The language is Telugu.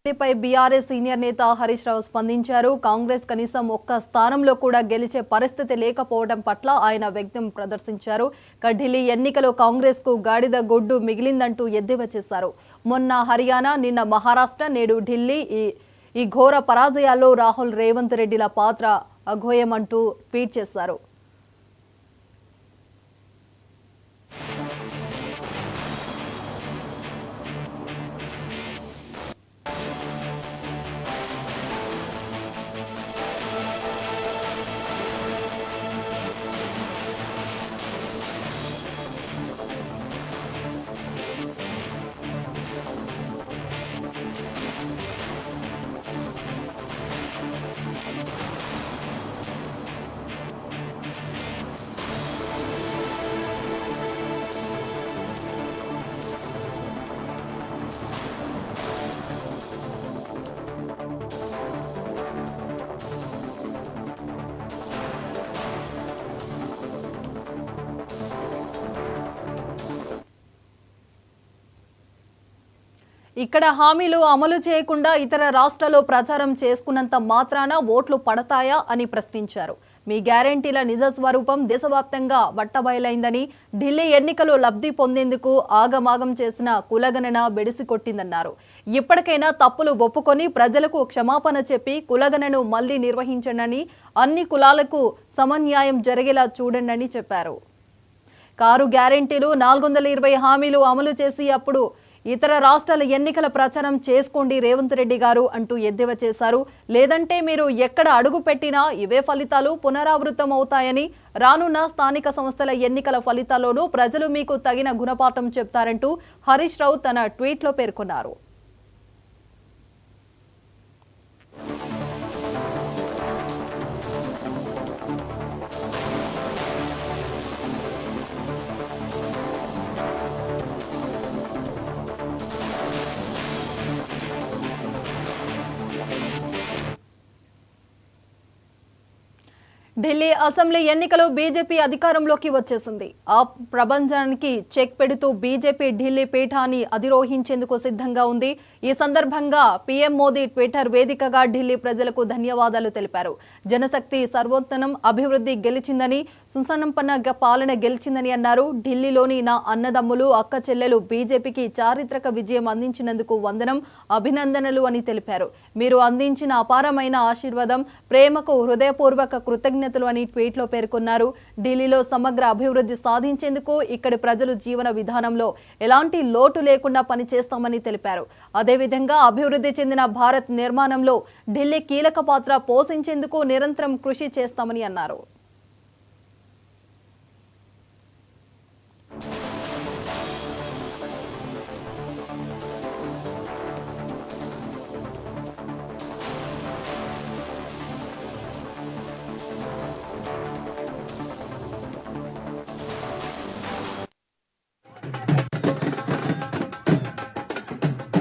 పై బీఆర్ఎస్ సీనియర్ నేత హరీష్ రావు స్పందించారు. కాంగ్రెస్ కనీసం ఒక్క స్థానంలో కూడా గెలిచే పరిస్థితి లేకపోవడం పట్ల ఆయన వ్యక్తం ప్రదర్శించారు. ఢిల్లీ ఎన్నికలో కాంగ్రెస్ కు గాడిద గొడ్డు మిగిలిందంటూ ఎద్దేవా చేశారు. మొన్న హర్యానా, నిన్న మహారాష్ట్ర, నేడు ఢిల్లీ ఈ ఘోర పరాజయాల్లో రాహుల్, రేవంత్ రెడ్డిల పాత్ర అఘోయమంటూ ట్వీట్ చేశారు. ఇక్కడ హామీలు అమలు చేయకుండా ఇతర రాష్ట్రాల్లో ప్రచారం చేసుకున్నంత మాత్రాన ఓట్లు పడతాయా అని ప్రశ్నించారు. మీ గ్యారంటీల నిజ స్వరూపం దేశవ్యాప్తంగా బట్టబయలైందని, ఢిల్లీ ఎన్నికలు లబ్ధి పొందేందుకు ఆగమాగం చేసిన కులగణన బెడిసి కొట్టిందన్నారు. ఇప్పటికైనా తప్పులు ఒప్పుకొని ప్రజలకు క్షమాపణ చెప్పి కులగణను మళ్లీ నిర్వహించండి, అన్ని కులాలకు సమన్యాయం జరిగేలా చూడండి చెప్పారు. 6 గ్యారంటీలు, 420 హామీలు అమలు చేసి అప్పుడు ఇతర రాష్ట్రాల ఎన్నికల ప్రచారం చేసుకోండి రేవంత్ రెడ్డి గారు అంటూ ఎద్దేవా చేశారు. లేదంటే మీరు ఎక్కడ అడుగు పెట్టినా ఇవే ఫలితాలు పునరావృతం అవుతాయని, రానున్న స్థానిక సంస్థల ఎన్నికల ఫలితాల్లోనూ ప్రజలు మీకు తగిన గుణపాఠం చెప్తారంటూ హరీష్ రావు తన ట్వీట్లో పేర్కొన్నారు. ఢిల్లీ అసెంబ్లీ ఎన్నికలో బీజేపీ అధికారంలోకి వచ్చేసింది. ఆ ప్రపంచానికి చెక్ పెడుతూ బీజేపీ ఢిల్లీ పీఠాన్ని అధిరోహించేందుకు సిద్ధంగా ఉంది. ఈ సందర్భంగా పీఎం మోదీ ట్విట్టర్ వేదికగా ఢిల్లీ ప్రజలకు ధన్యవాదాలు తెలిపారు. జనశక్తి సర్వోత్తనం అభివృద్ధి గెలిచిందని, సుసంపన్న పాలన గెలిచిందని అన్నారు. ఢిల్లీలోని నా అన్నదమ్ములు, అక్క చెల్లెలు బీజేపీకి చారిత్రక విజయం అందించినందుకు వందనం, అభినందనలు అని తెలిపారు. మీరు అందించిన అపారమైన ఆశీర్వాదం, ప్రేమకు హృదయపూర్వక కృతజ్ఞతలు అని ట్వీట్లో పేర్కొన్నారు. ఢిల్లీలో సమగ్ర అభివృద్ధి సాధించేందుకు ఇక్కడి ప్రజలు జీవన విధానంలో ఎలాంటి లోటు లేకుండా పనిచేస్తామని తెలిపారు. అదేవిధంగా అభివృద్ధి చెందిన భారత్ నిర్మాణంలో ఢిల్లీ కీలక పాత్ర పోషించేందుకు నిరంతరం కృషి చేస్తామని అన్నారు.